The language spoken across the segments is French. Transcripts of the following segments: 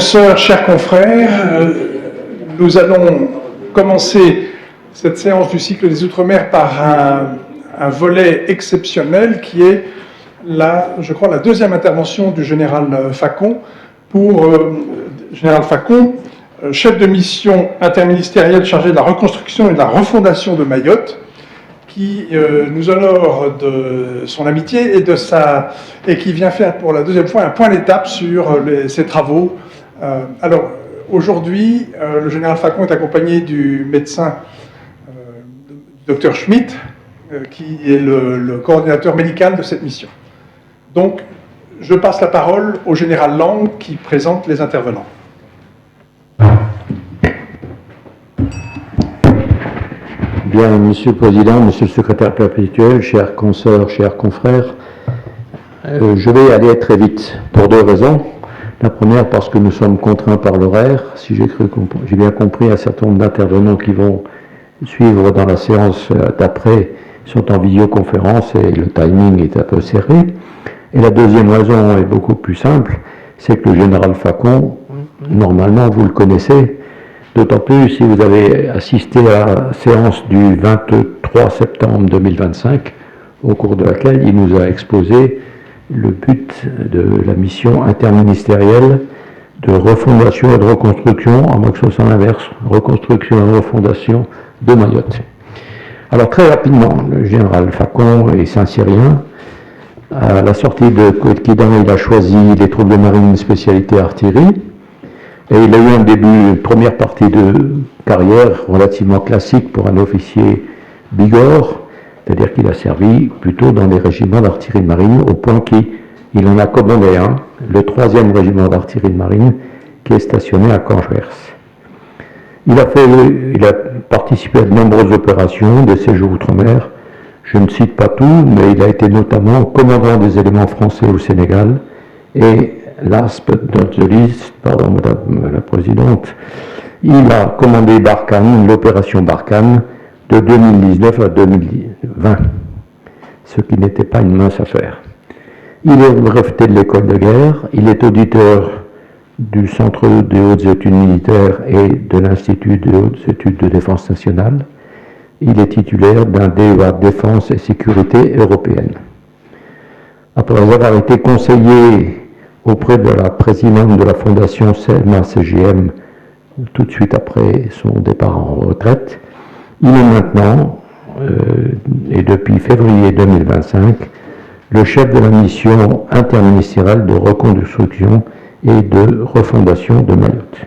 consoeurs, chers confrères, nous allons commencer cette séance du cycle des Outre-mer par un volet exceptionnel qui est, je crois, la deuxième intervention du général Facon Général Facon, chef de mission interministérielle chargé de la reconstruction et de la refondation de Mayotte, qui nous honore de son amitié et qui vient faire pour la deuxième fois un point d'étape sur ses travaux. Alors, aujourd'hui, le général Facon est accompagné du médecin Dr Schmitt, qui est le coordinateur médical de cette mission. Donc, je passe la parole au général Lang qui présente les intervenants. Bien, Monsieur le Président, Monsieur le Secrétaire perpétuel, chers consoeurs, chers confrères, je vais aller très vite pour deux raisons. La première, parce que nous sommes contraints par l'horaire. Si j'ai bien compris, un certain nombre d'intervenants qui vont suivre dans la séance d'après sont en visioconférence et le timing est un peu serré. Et la deuxième raison est beaucoup plus simple, c'est que le général Facon, normalement vous le connaissez, d'autant plus si vous avez assisté à la séance du 23 septembre 2025, au cours de laquelle il nous a exposé le but de la mission interministérielle de refondation et de reconstruction, en sens inverse, reconstruction et refondation de Mayotte. Alors très rapidement, le général Facon est saint-cyrien. À la sortie de Kidan, il a choisi les troupes de marine spécialité artillerie. Et il a eu un début, une première partie de carrière relativement classique pour un officier bigorre, c'est-à-dire qu'il a servi plutôt dans les régiments d'artillerie de marine, au point qu'il en a commandé un, le 3e régiment d'artillerie de marine, qui est stationné à Canchers. Il a participé à de nombreuses opérations, des séjours outre-mer. Je ne cite pas tout, mais il a été notamment commandant des éléments français au Sénégal. Et last but not the least, pardon Madame la Présidente, il a commandé Barkhane, l'opération Barkhane, de 2019 à 2020, ce qui n'était pas une mince affaire. Il est breveté de l'école de guerre, il est auditeur du Centre des hautes études militaires et de l'Institut des hautes études de défense nationale. Il est titulaire d'un DEA Défense et Sécurité européenne. Après avoir été conseiller auprès de la présidente de la Fondation CMA-CGM tout de suite après son départ en retraite, il est maintenant, et depuis février 2025, le chef de la mission interministérielle de reconstruction et de refondation de Mayotte.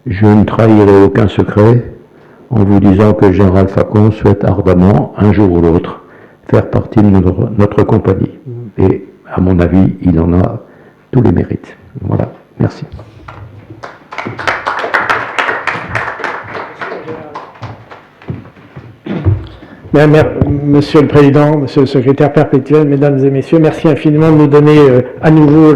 Je ne trahirai aucun secret en vous disant que le général Facon souhaite ardemment, un jour ou l'autre, faire partie de notre compagnie. Et à mon avis, il en a tous les mérites. Voilà, merci. Monsieur le Président, Monsieur le Secrétaire perpétuel, Mesdames et Messieurs, merci infiniment de nous donner à nouveau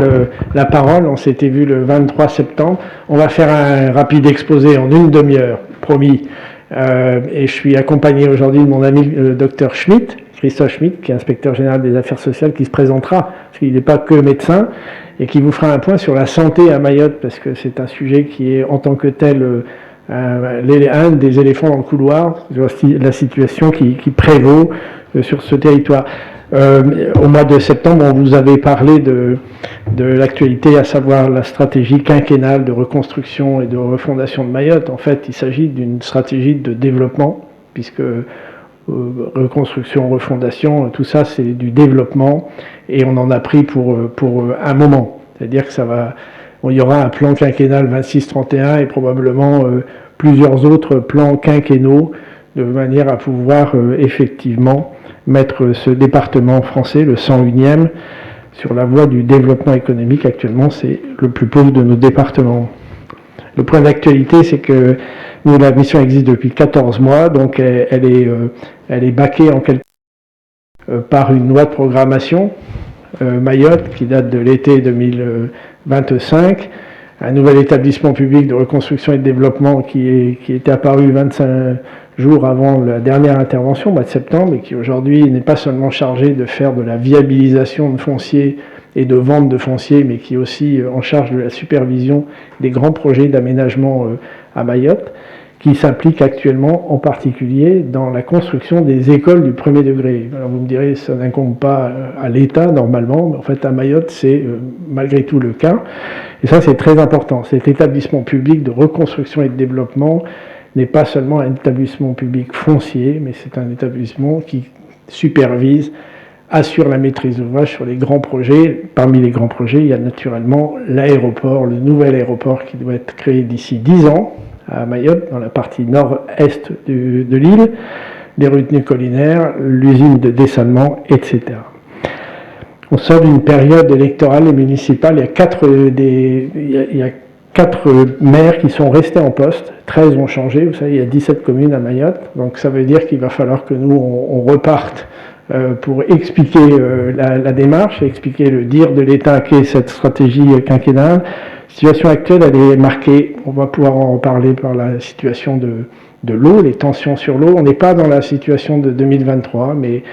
la parole. On s'était vu le 23 septembre. On va faire un rapide exposé en une demi-heure, promis. Et je suis accompagné aujourd'hui de mon ami Dr Schmitt, Christophe Schmitt, qui est inspecteur général des affaires sociales, qui se présentera, parce qu'il n'est pas que médecin, et qui vous fera un point sur la santé à Mayotte, parce que c'est un sujet qui est en tant que tel un des éléphants dans le couloir, la situation qui prévaut sur ce territoire. Au mois de septembre, on vous avait parlé de l'actualité, à savoir la stratégie quinquennale de reconstruction et de refondation de Mayotte. En fait, il s'agit d'une stratégie de développement, puisque reconstruction, refondation, tout ça, c'est du développement, et on en a pris pour un moment. C'est-à-dire que il y aura un plan quinquennal 26-31 et probablement plusieurs autres plans quinquennaux, de manière à pouvoir effectivement mettre ce département français, le 101e, sur la voie du développement économique. Actuellement, c'est le plus pauvre de nos départements. Le point d'actualité, c'est que nous, la mission existe depuis 14 mois, donc elle est baquée en quelque sorte par une loi de programmation Mayotte qui date de l'été 2025, un nouvel établissement public de reconstruction et de développement qui était apparu 25 jours avant la dernière intervention, au mois de septembre, et qui aujourd'hui n'est pas seulement chargé de faire de la viabilisation de foncier et de vente de foncier, mais qui est aussi en charge de la supervision des grands projets d'aménagement à Mayotte, qui s'implique actuellement en particulier dans la construction des écoles du premier degré. Alors vous me direz, ça n'incombe pas à l'État normalement, mais en fait à Mayotte c'est malgré tout le cas. Et ça c'est très important. Cet établissement public de reconstruction et de développement n'est pas seulement un établissement public foncier, mais c'est un établissement qui supervise, assure la maîtrise d'ouvrage sur les grands projets. Parmi les grands projets, il y a naturellement l'aéroport, le nouvel aéroport qui doit être créé d'ici 10 ans, à Mayotte, dans la partie nord-est de l'île, les retenues collinaires, l'usine de dessalement, etc. On sort d'une période électorale et municipale, il y a 4 maires qui sont restés en poste, 13 ont changé, vous savez, il y a 17 communes à Mayotte, donc ça veut dire qu'il va falloir que nous, on reparte pour expliquer la démarche, expliquer le dire de l'État qu'est cette stratégie quinquennale. La situation actuelle, elle est marquée, on va pouvoir en reparler par la situation de l'eau, les tensions sur l'eau. On n'est pas dans la situation de 2023, mais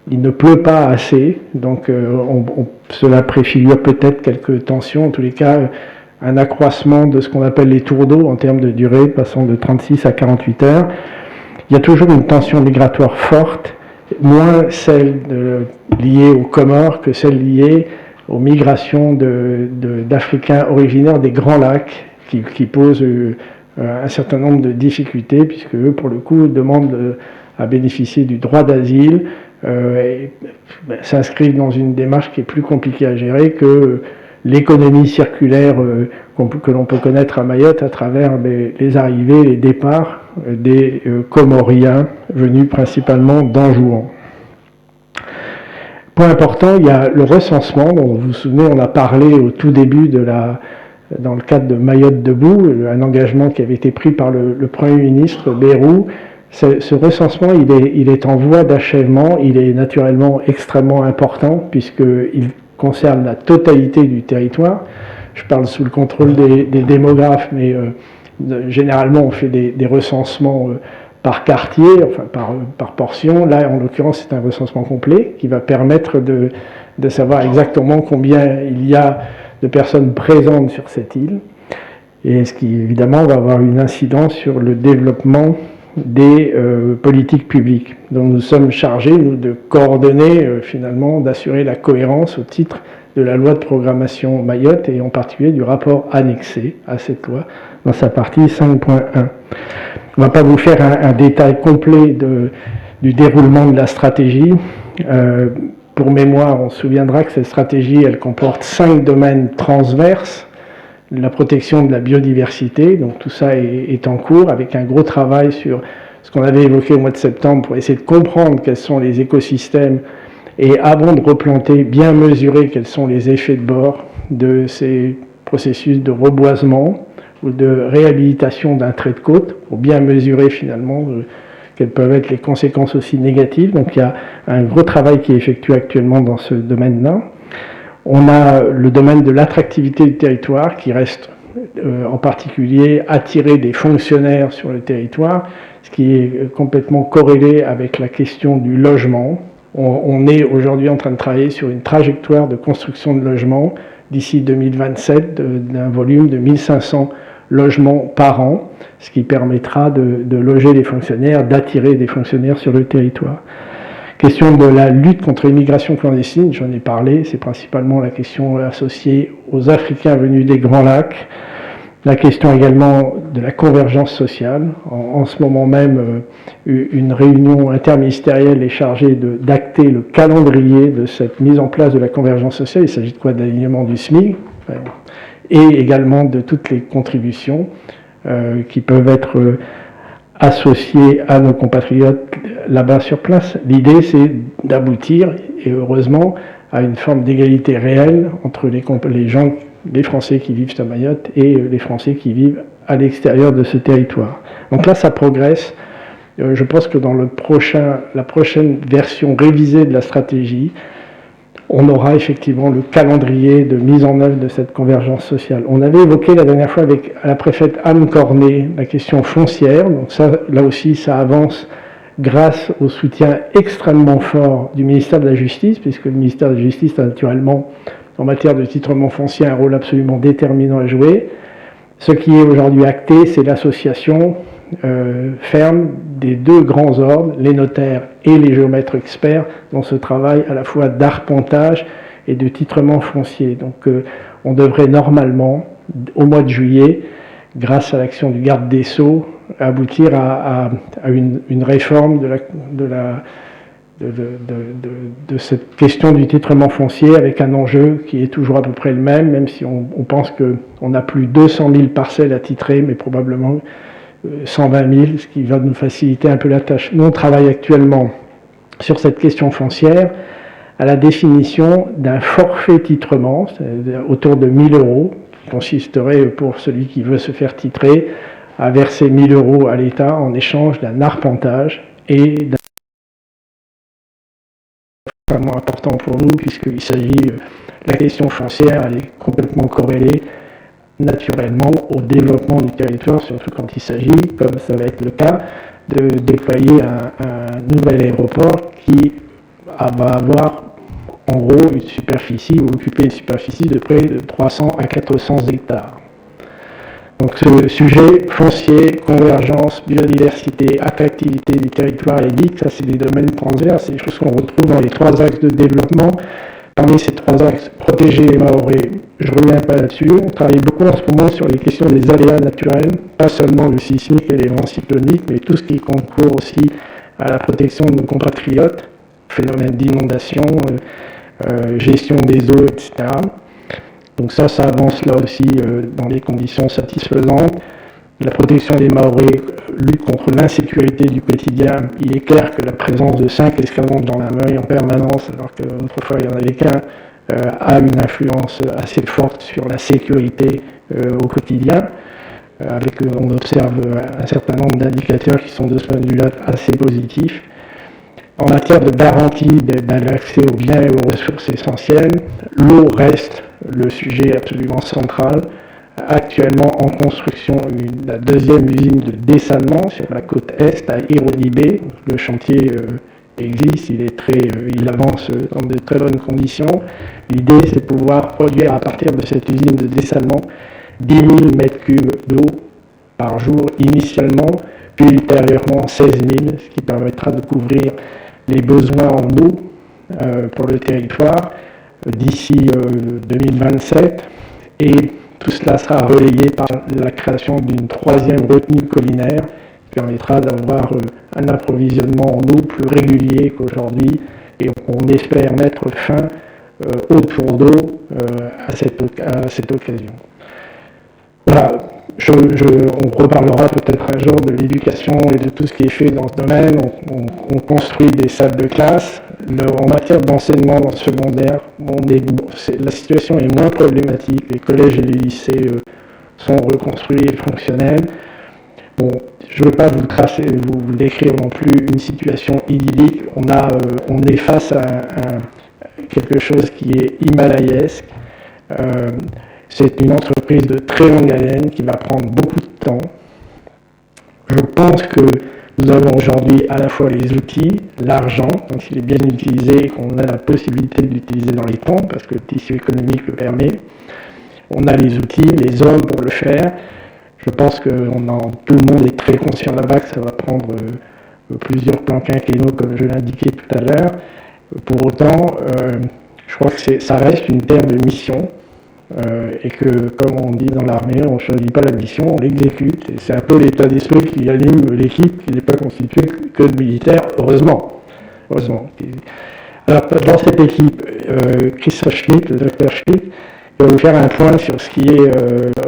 il ne pleut pas assez, donc cela préfigure peut-être quelques tensions, en tous les cas un accroissement de ce qu'on appelle les tours d'eau en termes de durée, passant de 36 à 48 heures. Il y a toujours une tension migratoire forte, moins celle liée aux Comores que celle liée aux migrations d'Africains originaires des Grands Lacs qui posent un certain nombre de difficultés puisque eux, pour le coup, demandent à bénéficier du droit d'asile et s'inscrivent dans une démarche qui est plus compliquée à gérer que l'économie circulaire que l'on peut connaître à Mayotte à travers les arrivées et les départs des Comoriens venus principalement d'Anjouan. Point important, il y a le recensement, dont vous vous souvenez, on a parlé au tout début dans le cadre de Mayotte debout, un engagement qui avait été pris par le Premier ministre Bayrou. Ce recensement, il est en voie d'achèvement, il est naturellement extrêmement important puisqu'il concerne la totalité du territoire. Je parle sous le contrôle des démographes, mais généralement on fait des recensements par quartier, enfin par portion. Là, en l'occurrence, c'est un recensement complet qui va permettre de savoir exactement combien il y a de personnes présentes sur cette île, et ce qui évidemment va avoir une incidence sur le développement des politiques publiques. Donc nous sommes chargés, nous, de coordonner finalement, d'assurer la cohérence au titre de la loi de programmation Mayotte et en particulier du rapport annexé à cette loi dans sa partie 5.1. On ne va pas vous faire un détail complet du déroulement de la stratégie. Pour mémoire, on se souviendra que cette stratégie, elle comporte 5 domaines transverses. La protection de la biodiversité, donc tout ça est en cours avec un gros travail sur ce qu'on avait évoqué au mois de septembre pour essayer de comprendre quels sont les écosystèmes et avant de replanter, bien mesurer quels sont les effets de bord de ces processus de reboisement ou de réhabilitation d'un trait de côte pour bien mesurer finalement quelles peuvent être les conséquences aussi négatives. Donc il y a un gros travail qui est effectué actuellement dans ce domaine-là. On a le domaine de l'attractivité du territoire qui reste en particulier attirer des fonctionnaires sur le territoire, ce qui est complètement corrélé avec la question du logement. On est aujourd'hui en train de travailler sur une trajectoire de construction de logements d'ici 2027 d'un volume de 1500 logements par an, ce qui permettra de loger les fonctionnaires, d'attirer des fonctionnaires sur le territoire. Question de la lutte contre l'immigration clandestine, j'en ai parlé, c'est principalement la question associée aux Africains venus des Grands Lacs. La question également de la convergence sociale. En ce moment même, une réunion interministérielle est chargée d'acter le calendrier de cette mise en place de la convergence sociale. Il s'agit de quoi? De l'alignement du SMIC et également de toutes les contributions qui peuvent être associés à nos compatriotes là-bas sur place. L'idée, c'est d'aboutir, et heureusement, à une forme d'égalité réelle entre les Français qui vivent à Mayotte et les Français qui vivent à l'extérieur de ce territoire. Donc là, ça progresse. Je pense que dans la prochaine version révisée de la stratégie, on aura effectivement le calendrier de mise en œuvre de cette convergence sociale. On avait évoqué la dernière fois avec la préfète Anne Cornet la question foncière, donc ça, là aussi, ça avance grâce au soutien extrêmement fort du ministère de la Justice, puisque le ministère de la Justice a naturellement en matière de titrement foncier un rôle absolument déterminant à jouer. Ce qui est aujourd'hui acté, c'est l'association ferme des deux grands ordres, les notaires et les géomètres experts, dans ce travail à la fois d'arpentage et de titrement foncier. Donc on devrait normalement, au mois de juillet, grâce à l'action du garde des Sceaux, aboutir à une réforme de cette question du titrement foncier, avec un enjeu qui est toujours à peu près le même si on pense qu'on n'a plus 200 000 parcelles à titrer, mais probablement 120 000, ce qui va nous faciliter un peu la tâche. Nous, on travaille actuellement sur cette question foncière à la définition d'un forfait titrement, autour de 1 000 €, qui consisterait pour celui qui veut se faire titrer à verser 1 000 € à l'État en échange d'un arpentage et d'un vraiment important pour nous, puisqu'il s'agit, la question foncière, elle est complètement corrélée naturellement au développement du territoire, surtout quand il s'agit, comme ça va être le cas, de déployer un nouvel aéroport qui va avoir en gros une superficie, ou occuper une superficie de près de 300 à 400 hectares. Donc ce sujet foncier, convergence, biodiversité, attractivité du territoire et dit que ça c'est des domaines transverses, c'est des choses qu'on retrouve dans les 3 axes de développement. Parmi ces 3 axes, protéger les Mahorais, je ne reviens pas là-dessus. On travaille beaucoup en ce moment sur les questions des aléas naturels, pas seulement le sismique et les vents cycloniques, mais tout ce qui concourt aussi à la protection de nos compatriotes, phénomènes d'inondation, gestion des eaux, etc. Donc ça avance là aussi dans des conditions satisfaisantes. La protection des Mahorais, lutte contre l'insécurité du quotidien. Il est clair que la présence de 5 escadrons de gendarmerie en permanence, alors qu'autrefois il n'y en avait qu'un, a une influence assez forte sur la sécurité au quotidien. On observe un certain nombre d'indicateurs qui sont de ce point de vue-là assez positifs. En matière de garantie d'accès aux biens et aux ressources essentielles, l'eau reste le sujet absolument central. Actuellement en construction la 2e usine de dessalement sur la côte est à Ironibé. Le chantier existe, il avance dans de très bonnes conditions. L'idée c'est de pouvoir produire à partir de cette usine de dessalement 10 000 m3 d'eau par jour initialement, puis ultérieurement 16 000, ce qui permettra de couvrir les besoins en eau pour le territoire d'ici 2027, et tout cela sera relayé par la création d'une 3e retenue collinaire qui permettra d'avoir un approvisionnement en eau plus régulier qu'aujourd'hui, et on espère mettre fin au tour d'eau à cette occasion. Voilà. On reparlera peut-être un jour de l'éducation et de tout ce qui est fait dans ce domaine. On construit des salles de classe. En matière d'enseignement dans le secondaire, la situation est moins problématique. Les collèges et les lycées sont reconstruits et fonctionnels. Bon, je ne veux pas vous décrire non plus une situation idyllique. On est face à quelque chose qui est himalayesque. C'est une entreprise de très longue haleine qui va prendre beaucoup de temps. Je pense que nous avons aujourd'hui à la fois les outils, l'argent, donc s'il est bien utilisé et qu'on a la possibilité de l'utiliser dans les temps, parce que le tissu économique le permet. On a les outils, les hommes pour le faire. Je pense que tout le monde est très conscient là-bas que ça va prendre plusieurs plans quinquennaux, comme je l'indiquais tout à l'heure. Pour autant, je crois que ça reste une terre de mission. Et que, comme on dit dans l'armée, on ne choisit pas la mission, on l'exécute. Et c'est un peu l'état d'esprit qui anime l'équipe, qui n'est pas constituée que de militaires, heureusement. Alors, dans cette équipe, Christophe Schmitt, le docteur Schmitt, va vous faire un point sur ce qui est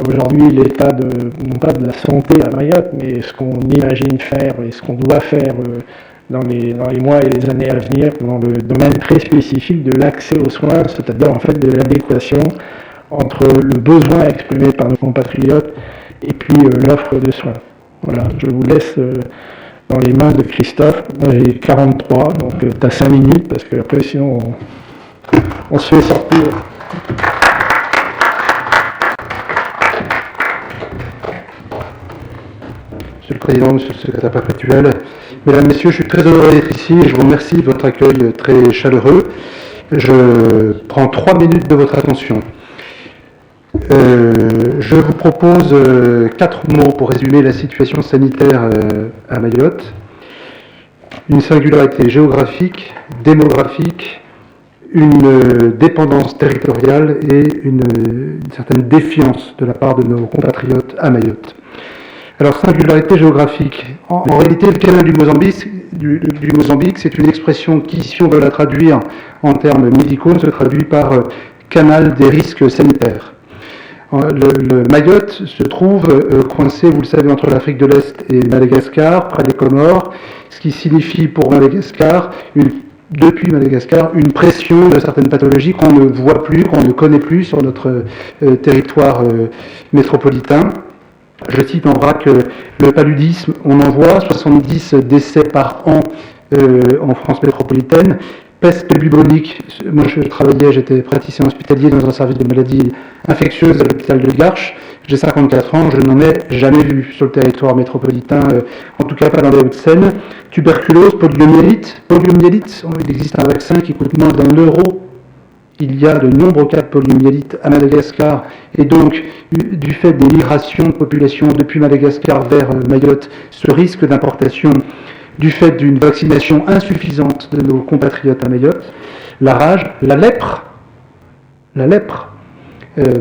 aujourd'hui l'état non pas de la santé à Mayotte, mais ce qu'on imagine faire et ce qu'on doit faire dans les mois et les années à venir dans le domaine très spécifique de l'accès aux soins, c'est-à-dire en fait de l'adéquation entre le besoin exprimé par nos compatriotes et puis l'offre de soins. Voilà, je vous laisse dans les mains de Christophe. Moi j'ai 43, donc tu as 5 minutes, parce que après sinon on se fait sortir. Monsieur le Président, Monsieur le Secrétaire perpétuel, Mesdames, Messieurs, je suis très heureux d'être ici et je vous remercie de votre accueil très chaleureux. Je prends 3 minutes de votre attention. Je vous propose 4 mots pour résumer la situation sanitaire à Mayotte. Une singularité géographique, démographique, une dépendance territoriale et une certaine défiance de la part de nos compatriotes à Mayotte. Alors, singularité géographique. En réalité, le canal du Mozambique, c'est une expression qui, si on veut la traduire en termes médicaux, se traduit par canal des risques sanitaires. Le Mayotte se trouve coincé, vous le savez, entre l'Afrique de l'Est et Madagascar, près des Comores, ce qui signifie pour Madagascar, depuis Madagascar, une pression de certaines pathologies qu'on ne voit plus, qu'on ne connaît plus sur notre territoire métropolitain. Je cite en vrac le paludisme, on en voit 70 décès par an en France métropolitaine. Peste bubonique, moi j'étais praticien hospitalier dans un service de maladies infectieuses à l'hôpital de Garches. J'ai 54 ans, je n'en ai jamais vu sur le territoire métropolitain, en tout cas pas dans les Hauts-de-Seine. Tuberculose, poliomyélite, il existe un vaccin qui coûte moins d'€1. Il y a de nombreux cas de poliomyélite à Madagascar, et donc du fait des migrations de population depuis Madagascar vers Mayotte, ce risque d'importation du fait d'une vaccination insuffisante de nos compatriotes à Mayotte, la rage, la lèpre,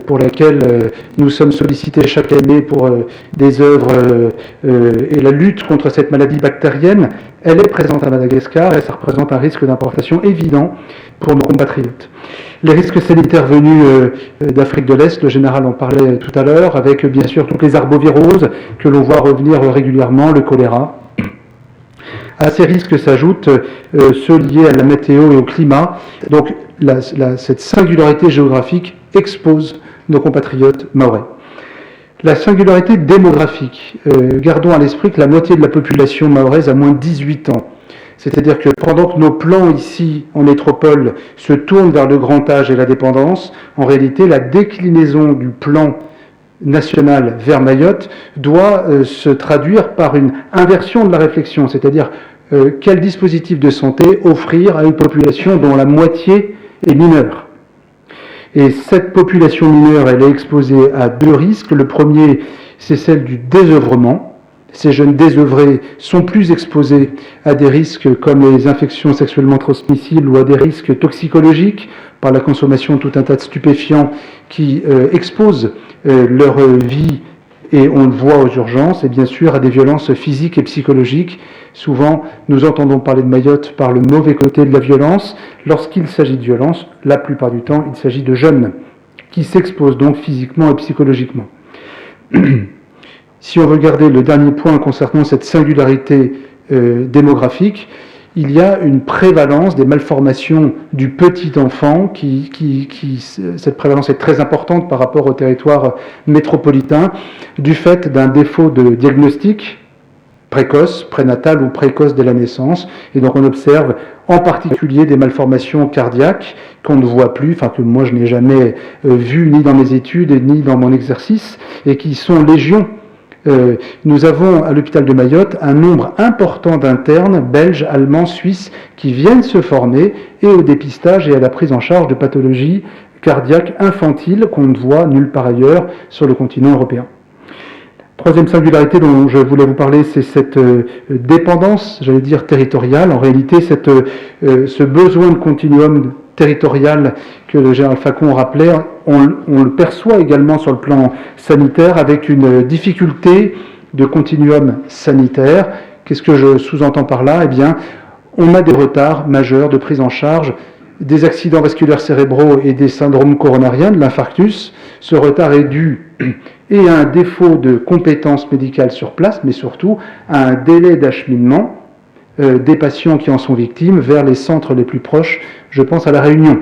pour laquelle nous sommes sollicités chaque année pour des œuvres et la lutte contre cette maladie bactérienne, elle est présente à Madagascar et ça représente un risque d'importation évident pour nos compatriotes. Les risques sanitaires venus d'Afrique de l'Est, le général en parlait tout à l'heure, avec bien sûr toutes les arboviroses que l'on voit revenir régulièrement, le choléra. À ces risques s'ajoutent ceux liés à la météo et au climat. Donc cette singularité géographique expose nos compatriotes mahorais. La singularité démographique. Gardons à l'esprit que la moitié de la population mahoraise a moins de 18 ans. C'est-à-dire que pendant que nos plans ici en métropole se tournent vers le grand âge et la dépendance, en réalité la déclinaison du plan national vers Mayotte doit se traduire par une inversion de la réflexion, c'est-à-dire quel dispositif de santé offrir à une population dont la moitié est mineure. Et cette population mineure, elle est exposée à 2 risques. Le premier, c'est celle du désœuvrement. Ces jeunes désœuvrés sont plus exposés à des risques comme les infections sexuellement transmissibles ou à des risques toxicologiques par la consommation de tout un tas de stupéfiants qui exposent leur vie, et on le voit aux urgences, et bien sûr à des violences physiques et psychologiques. Souvent, nous entendons parler de Mayotte par le mauvais côté de la violence. Lorsqu'il s'agit de violence, la plupart du temps, il s'agit de jeunes qui s'exposent donc physiquement et psychologiquement. Si on veut garder le dernier point concernant cette singularité démographique, il y a une prévalence des malformations du petit enfant cette prévalence est très importante par rapport au territoire métropolitain du fait d'un défaut de diagnostic précoce, prénatal ou précoce dès la naissance. Et donc on observe en particulier des malformations cardiaques qu'on ne voit plus, enfin que moi je n'ai jamais vues ni dans mes études ni dans mon exercice, et qui sont légion. Nous avons à l'hôpital de Mayotte un nombre important d'internes belges, allemands, suisses qui viennent se former et au dépistage et à la prise en charge de pathologies cardiaques infantiles qu'on ne voit nulle part ailleurs sur le continent européen. Troisième singularité dont je voulais vous parler, c'est cette dépendance, j'allais dire territoriale. En réalité, ce besoin de continuum territorial que le général Facon rappelait, on le perçoit également sur le plan sanitaire avec une difficulté de continuum sanitaire. Qu'est-ce que je sous-entends par là ? Eh bien, on a des retards majeurs de prise en charge des accidents vasculaires cérébraux et des syndromes coronariens, de l'infarctus. Ce retard est dû et à un défaut de compétences médicales sur place, mais surtout à un délai d'acheminement des patients qui en sont victimes vers les centres les plus proches. Je pense à La Réunion.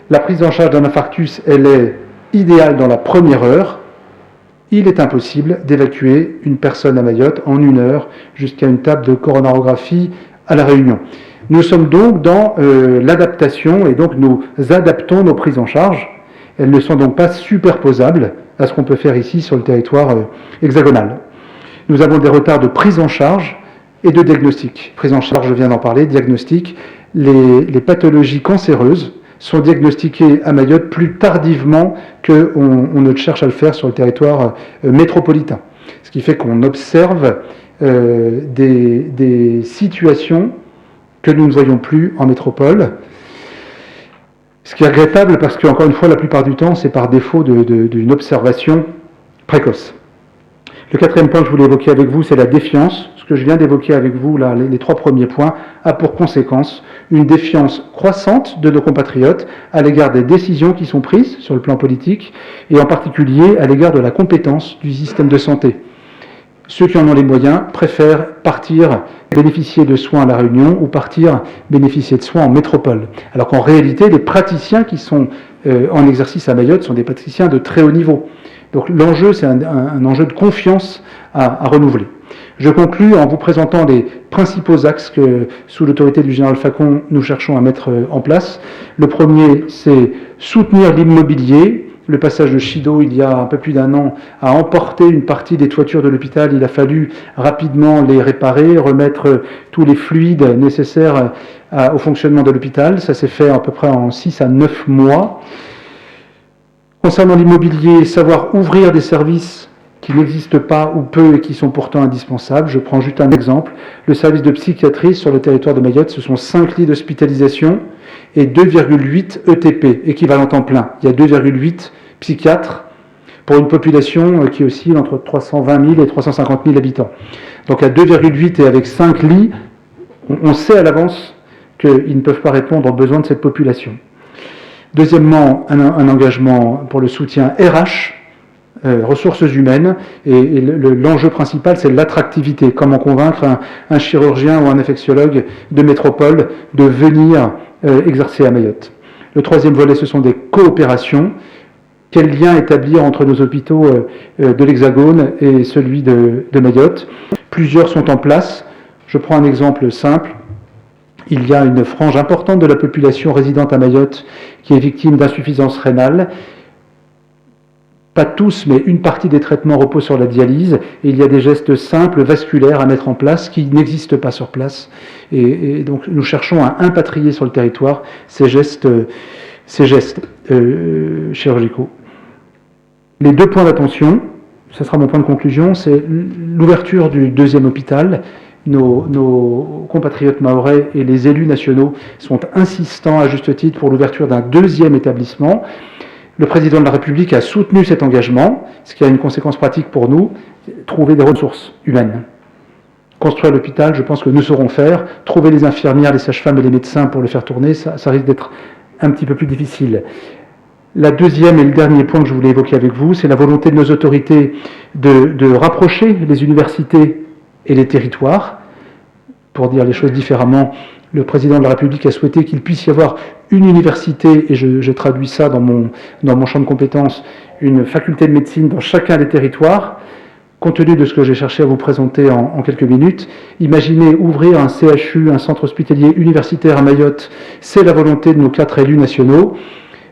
La prise en charge d'un infarctus, elle est idéale dans la première heure. Il est impossible d'évacuer une personne à Mayotte en 1 heure jusqu'à une table de coronarographie à La Réunion. Nous sommes donc dans l'adaptation et donc nous adaptons nos prises en charge. Elles ne sont donc pas superposables à ce qu'on peut faire ici sur le territoire hexagonal. Nous avons des retards de prise en charge et de diagnostic. Prise en charge, je viens d'en parler, diagnostic, les pathologies cancéreuses sont diagnostiqués à Mayotte plus tardivement qu'on ne cherche à le faire sur le territoire métropolitain. Ce qui fait qu'on observe des situations que nous ne voyons plus en métropole. Ce qui est regrettable parce que, encore une fois, la plupart du temps, c'est par défaut d'une observation précoce. Le quatrième point que je voulais évoquer avec vous, c'est la défiance. Ce que je viens d'évoquer avec vous, là, les trois premiers points, a pour conséquence une défiance croissante de nos compatriotes à l'égard des décisions qui sont prises sur le plan politique et en particulier à l'égard de la compétence du système de santé. Ceux qui en ont les moyens préfèrent partir bénéficier de soins à La Réunion ou partir bénéficier de soins en métropole. Alors qu'en réalité, les praticiens qui sont en exercice à Mayotte sont des praticiens de très haut niveau. Donc l'enjeu, c'est un enjeu de confiance à renouveler. Je conclus en vous présentant les principaux axes que, sous l'autorité du général Facon, nous cherchons à mettre en place. Le premier, c'est soutenir l'immobilier. Le passage de Chido, il y a un peu plus d'un an, a emporté une partie des toitures de l'hôpital. Il a fallu rapidement les réparer, remettre tous les fluides nécessaires au fonctionnement de l'hôpital. Ça s'est fait à peu près en 6 à 9 mois. Concernant l'immobilier, savoir ouvrir des services qui n'existent pas ou peu et qui sont pourtant indispensables. Je prends juste un exemple. Le service de psychiatrie sur le territoire de Mayotte, ce sont 5 lits d'hospitalisation et 2,8 ETP, équivalent temps plein. Il y a 2,8 psychiatres pour une population qui oscille entre 320 000 et 350 000 habitants. Donc à 2,8 et avec 5 lits, on sait à l'avance qu'ils ne peuvent pas répondre aux besoins de cette population. Deuxièmement, un engagement pour le soutien RH, ressources humaines, et l'enjeu principal, c'est l'attractivité. Comment convaincre un chirurgien ou un infectiologue de métropole de venir exercer à Mayotte. Le troisième volet, ce sont des coopérations. Quel lien établir entre nos hôpitaux de l'Hexagone et celui de Mayotte? Plusieurs sont en place. Je prends un exemple simple. Il y a une frange importante de la population résidente à Mayotte qui est victime d'insuffisance rénale. Pas tous, mais une partie des traitements reposent sur la dialyse. Et il y a des gestes simples, vasculaires à mettre en place qui n'existent pas sur place. Et donc nous cherchons à impatrier sur le territoire ces gestes chirurgicaux. Les 2 points d'attention, ce sera mon point de conclusion, c'est l'ouverture du 2e hôpital. Nos compatriotes mahorais et les élus nationaux sont insistants à juste titre pour l'ouverture d'un 2e établissement. Le président de la République a soutenu cet engagement, ce qui a une conséquence pratique pour nous, trouver des ressources humaines. Construire l'hôpital, je pense que nous saurons faire. Trouver les infirmières, les sages-femmes et les médecins pour le faire tourner, ça risque d'être un petit peu plus difficile. La deuxième et le dernier point que je voulais évoquer avec vous, c'est la volonté de nos autorités de rapprocher les universités et les territoires. Pour dire les choses différemment, le président de la République a souhaité qu'il puisse y avoir une université, et je traduis ça dans mon champ de compétences, une faculté de médecine dans chacun des territoires. Compte tenu de ce que j'ai cherché à vous présenter en quelques minutes, imaginez ouvrir un CHU, un centre hospitalier universitaire à Mayotte, c'est la volonté de nos 4 élus nationaux.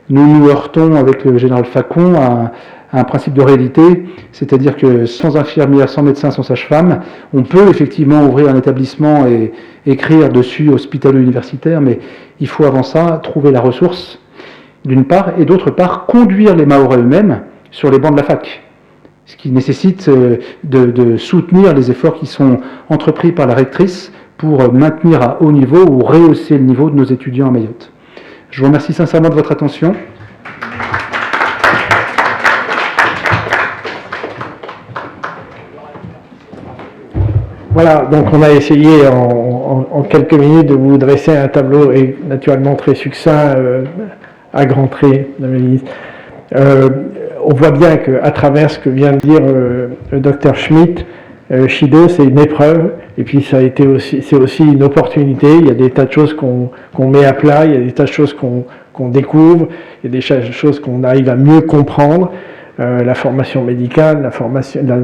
Nous nous heurtons avec le général Facon à un principe de réalité, c'est-à-dire que sans infirmières, sans médecins, sans sage-femme, on peut effectivement ouvrir un établissement et écrire dessus hospitalo-universitaire, mais il faut avant ça trouver la ressource, d'une part, et d'autre part, conduire les Mahorais eux-mêmes sur les bancs de la fac, ce qui nécessite de soutenir les efforts qui sont entrepris par la rectrice pour maintenir à haut niveau ou rehausser le niveau de nos étudiants à Mayotte. Je vous remercie sincèrement de votre attention. Voilà, donc on a essayé en quelques minutes de vous dresser un tableau et naturellement très succinct à grands traits, Madame la ministre. On voit bien qu'à travers ce que vient de dire le docteur Schmitt, Chido, c'est une épreuve, et puis c'est aussi une opportunité. Il y a des tas de choses qu'on met à plat, il y a des tas de choses qu'on découvre, il y a des choses qu'on arrive à mieux comprendre. La formation médicale,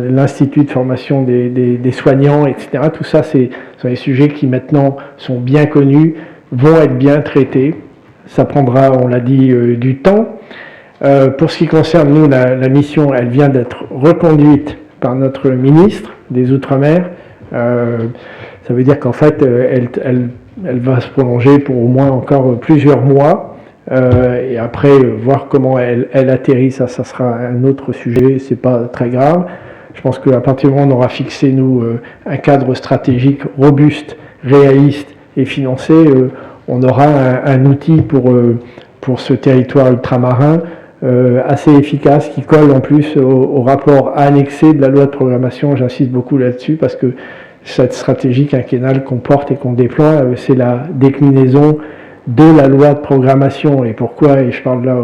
l'institut de formation des soignants, etc. Tout ça, ce sont des sujets qui maintenant sont bien connus, vont être bien traités. Ça prendra, on l'a dit, du temps. Pour ce qui concerne nous, la mission, elle vient d'être reconduite par notre ministre des Outre-mer. Ça veut dire qu'en fait, elle va se prolonger pour au moins encore plusieurs mois. Et après, voir comment elle atterrit, ça sera un autre sujet, c'est pas très grave. Je pense qu'à partir du moment où on aura fixé, nous, un cadre stratégique robuste, réaliste et financé, on aura un outil pour ce territoire ultramarin assez efficace, qui colle en plus au rapport annexé de la loi de programmation. J'insiste beaucoup là-dessus, parce que cette stratégie quinquennale qu'on porte et qu'on déploie, c'est la déclinaison de la loi de programmation. Et pourquoi, et je parle là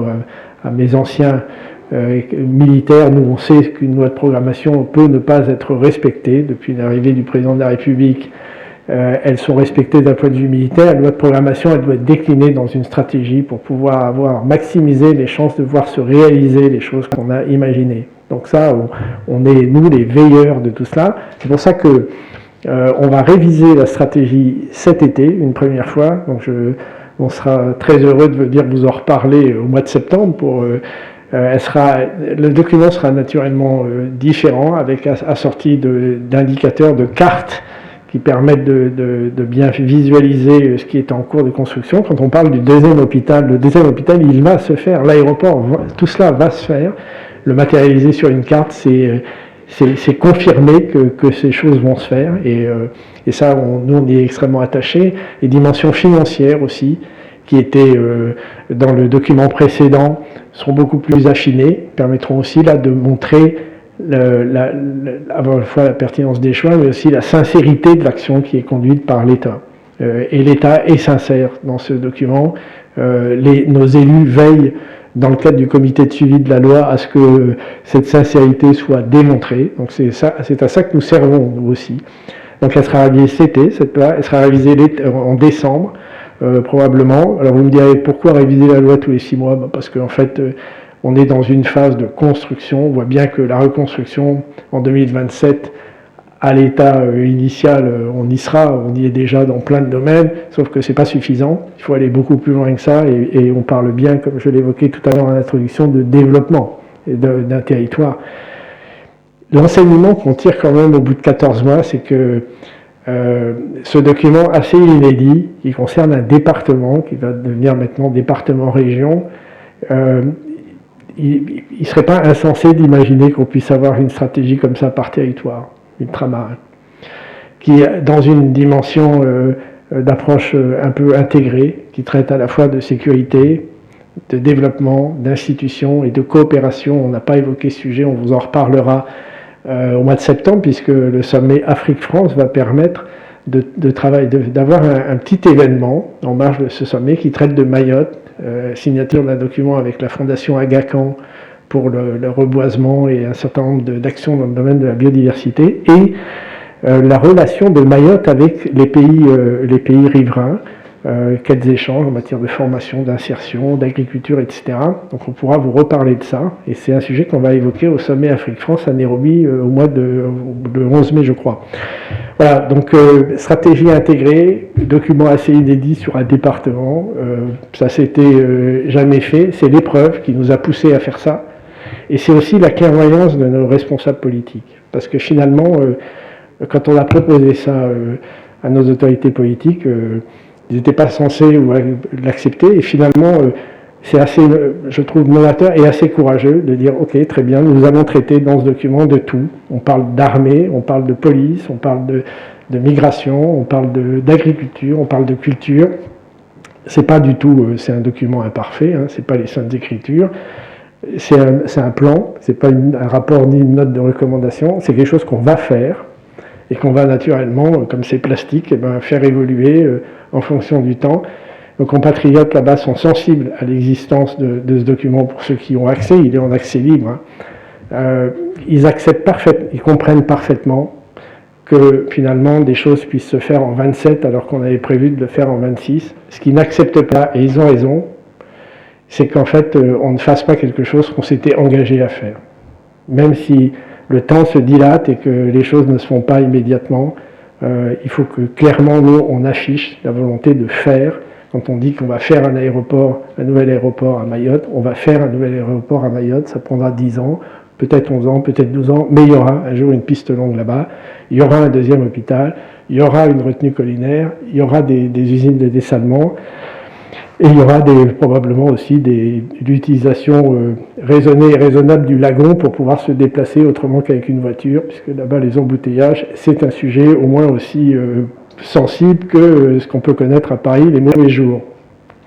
à mes anciens militaires, nous on sait qu'une loi de programmation peut ne pas être respectée. Depuis l'arrivée du président de la République, elles sont respectées d'un point de vue militaire. La loi de programmation, elle doit être déclinée dans une stratégie pour pouvoir maximiser les chances de voir se réaliser les choses qu'on a imaginées. Donc ça, on est, nous, les veilleurs de tout cela. C'est pour ça que on va réviser la stratégie cet été, une première fois. Donc on sera très heureux de venir vous en reparler au mois de septembre. Le document sera naturellement différent, avec assorti d'indicateurs, de cartes qui permettent de bien visualiser ce qui est en cours de construction. Quand on parle du deuxième hôpital, le deuxième hôpital, il va se faire. L'aéroport, tout cela va se faire. Le matérialiser sur une carte, c'est confirmer que ces choses vont se faire. Et ça, nous, on y est extrêmement attachés. Les dimensions financières aussi, qui étaient dans le document précédent, seront beaucoup plus affinées, permettront aussi là de montrer à la fois la pertinence des choix, mais aussi la sincérité de l'action qui est conduite par l'État. Et l'État est sincère dans ce document. Nos élus veillent, dans le cadre du comité de suivi de la loi, à ce que cette sincérité soit démontrée. Donc c'est à ça que nous servons, nous aussi. Donc elle sera révisée cet été, cette loi, elle sera révisée en décembre, probablement. Alors vous me direz, pourquoi réviser la loi tous les 6 mois? Parce qu'en fait, on est dans une phase de construction. On voit bien que la reconstruction en 2027, à l'état initial, on y sera, on y est déjà dans plein de domaines, sauf que c'est pas suffisant. Il faut aller beaucoup plus loin que ça, et on parle bien, comme je l'évoquais tout à l'heure en introduction, de développement d'un territoire. L'enseignement qu'on tire quand même au bout de 14 mois, c'est que ce document assez inédit, qui concerne un département, qui va devenir maintenant département-région, il ne serait pas insensé d'imaginer qu'on puisse avoir une stratégie comme ça par territoire ultramarin, qui est dans une dimension d'approche un peu intégrée, qui traite à la fois de sécurité, de développement, d'institutions et de coopération. On n'a pas évoqué ce sujet, on vous en reparlera au mois de septembre, puisque le sommet Afrique-France va permettre d'avoir un petit événement en marge de ce sommet qui traite de Mayotte, signature d'un document avec la Fondation Aga Khan pour le reboisement et un certain nombre d'actions dans le domaine de la biodiversité, et la relation de Mayotte avec les pays riverains, quels échanges en matière de formation, d'insertion, d'agriculture, etc. Donc on pourra vous reparler de ça, et c'est un sujet qu'on va évoquer au sommet Afrique-France à Nairobi au mois de 11 mai, je crois. Voilà, donc stratégie intégrée, document assez inédit sur un département, ça s'était jamais fait, c'est l'épreuve qui nous a poussé à faire ça, et c'est aussi la clairvoyance de nos responsables politiques, parce que finalement, quand on a proposé ça à nos autorités politiques, ils n'étaient pas censés l'accepter, et finalement, c'est assez, je trouve, novateur et assez courageux de dire, ok, très bien, nous allons traiter dans ce document de tout. On parle d'armée, on parle de police, on parle de migration, on parle d'agriculture, on parle de culture. C'est pas du tout, c'est un document imparfait, hein, c'est pas les saintes écritures. C'est un plan, c'est pas un rapport ni une note de recommandation, c'est quelque chose qu'on va faire, et qu'on va naturellement, comme c'est plastique, faire évoluer en fonction du temps. Nos compatriotes là-bas sont sensibles à l'existence de ce document. Pour ceux qui ont accès, il est en accès libre. Ils acceptent ils comprennent parfaitement que finalement des choses puissent se faire en 27 alors qu'on avait prévu de le faire en 26. Ce qu'ils n'acceptent pas, et ils ont raison, c'est qu'en fait on ne fasse pas quelque chose qu'on s'était engagé à faire. Même si le temps se dilate et que les choses ne se font pas immédiatement, il faut que clairement nous on affiche la volonté de faire. Quand on dit qu'on va faire un nouvel aéroport à Mayotte, on va faire un nouvel aéroport à Mayotte, ça prendra 10 ans, peut-être 11 ans, peut-être 12 ans, mais il y aura un jour une piste longue là-bas, il y aura un deuxième hôpital, il y aura une retenue collinaire, il y aura des usines de dessalement. Et il y aura probablement aussi l'utilisation raisonnée et raisonnable du lagon pour pouvoir se déplacer autrement qu'avec une voiture, puisque là-bas les embouteillages, c'est un sujet au moins aussi sensible que ce qu'on peut connaître à Paris les mauvais jours.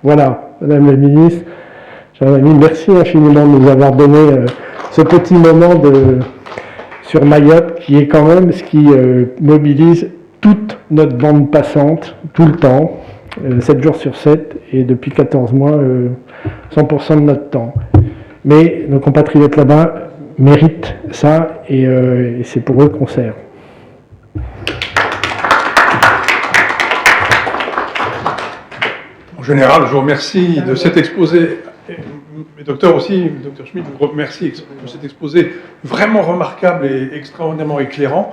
Voilà, Madame la Ministre, chers amis, merci infiniment de nous avoir donné ce petit moment sur Mayotte, qui est quand même ce qui mobilise toute notre bande passante, tout le temps, 7 jours sur 7, et depuis 14 mois, 100% de notre temps. Mais nos compatriotes là-bas méritent ça, et c'est pour eux qu'on sert. En général, je vous remercie de cet exposé, et docteur aussi, docteur Schmitt, je vous remercie de cet exposé vraiment remarquable et extraordinairement éclairant.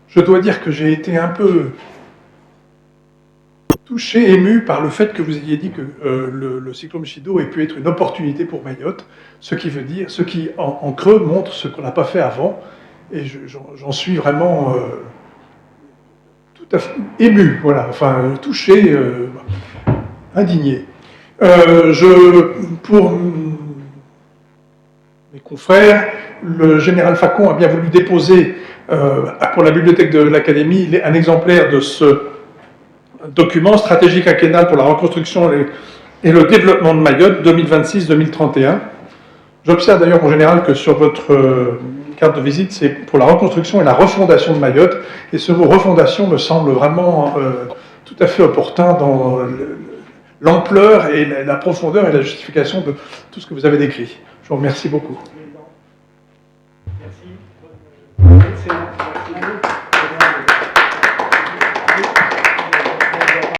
Je dois dire que j'ai été un peu touché, ému par le fait que vous ayez dit que le cyclone Chido ait pu être une opportunité pour Mayotte, ce qui en creux montre ce qu'on n'a pas fait avant, et j'en suis vraiment tout à fait ému, voilà, enfin touché, indigné. Pour mes confrères, le général Facon a bien voulu déposer pour la bibliothèque de l'Académie un exemplaire de ce document stratégique quinquennal pour la reconstruction et le développement de Mayotte 2026-2031. J'observe d'ailleurs en général que sur votre carte de visite, c'est pour la reconstruction et la refondation de Mayotte, et ce mot refondation me semble vraiment tout à fait opportun dans l'ampleur et la profondeur et la justification de tout ce que vous avez décrit. Je vous remercie beaucoup.